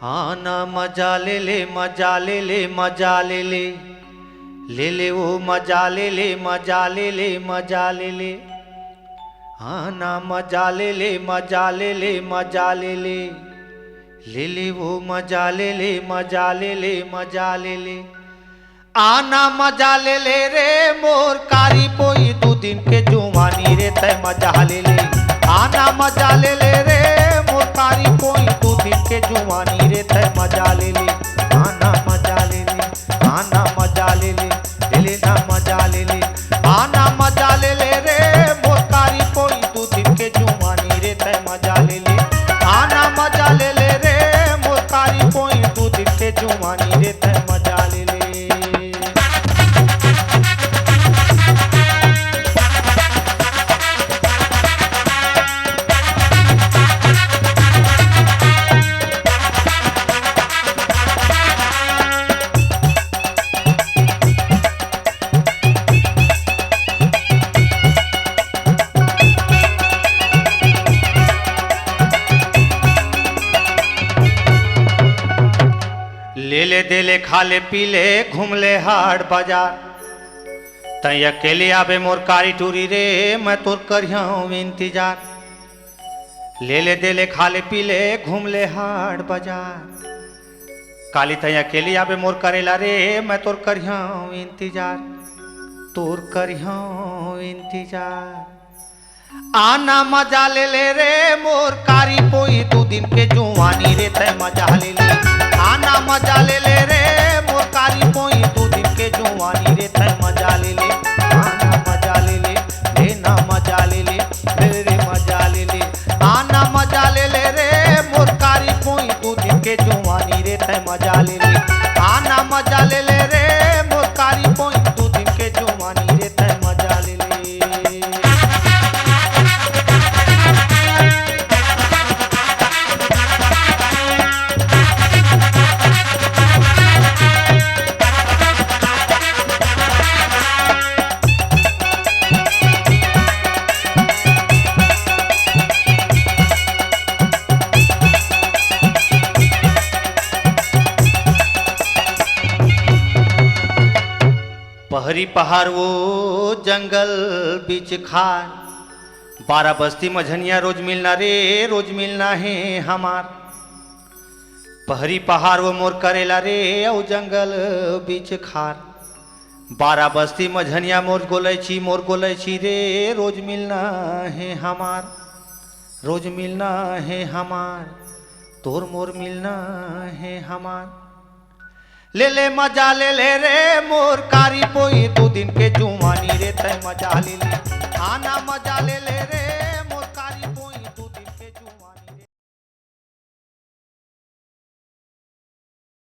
हाँ ना मजा ले ले मजा ले ले मजा ले ले ले ले वो मजा ले ले मजा ले ले मजा ले ले। हाँ ना मजा ले ले मजा ले ले मजा ले ले ले ले वो मजा ले ले मजा ले ले मजा ले ले। आना मजा ले ले रे मोर कारी पोई दू दिन के जुवानी रे तय मजा ले ले। आना मजा ले ले रे मोर कारी पोई दू दिन के जुवानी रे तय मजा ले ले। आना मजा ले ले आना मजा ले ले ले ले ना मजा ले ले। आना मजा ले ले रे मोर कारी पोई दू दिन के जुवानी रे तय मजा ले ले। आना मजा ले ले रे मोर कारी पोई दू दिन के जुवानी रे तय मजा ले ले। ले ले दे ले खा ले पी ले घूम ले हाट बाजार तई अकेले आवे मोर कारी टूरी रे मैं तोर करिया इंतजार। ले ले दे ले खा ले पी ले घूम ले हाट बाजार काली तई अकेले आवे मोर करेला रे मैं तोर करिया इंतजार तोर करिया इंतजार। आना मजा ले ले रे मोर कारी पोई दू दिन के जुवानी रे तय मजा ले ले। आना मजा ले ले रे मोर कारी पोई दू दिन के जुवानी रे तय मजा ले ले। आना मजा ले ले ले ना मजा ले ले ले रे मजा ले ले। आना मजा ले ले रे मोर कारी पोई दू दिन के जुवानी रे तय मजा ले ले। आना मजा ले ले रे मोर कारी पोई दू दिन के जुवानी रे तय मजा ले ले। पहरी पहाड़ वो जंगल बीच खार 12 बस्ती मझनिया रोज मिलना रे रोज मिलना है हमार। पहरी पहाड़ वो मोर करेला रे औ जंगल बीच खार 12 बस्ती मझनिया मोर गोलै छी रे रोज मिलना है हमार रोज मिलना है हमार तोर मोर मिलना है हमार। ले ले मजा ले ले रे मोर कारी पोई दू दिन के जुवानी रे तय मजा ले ले। आना मजा ले ले रे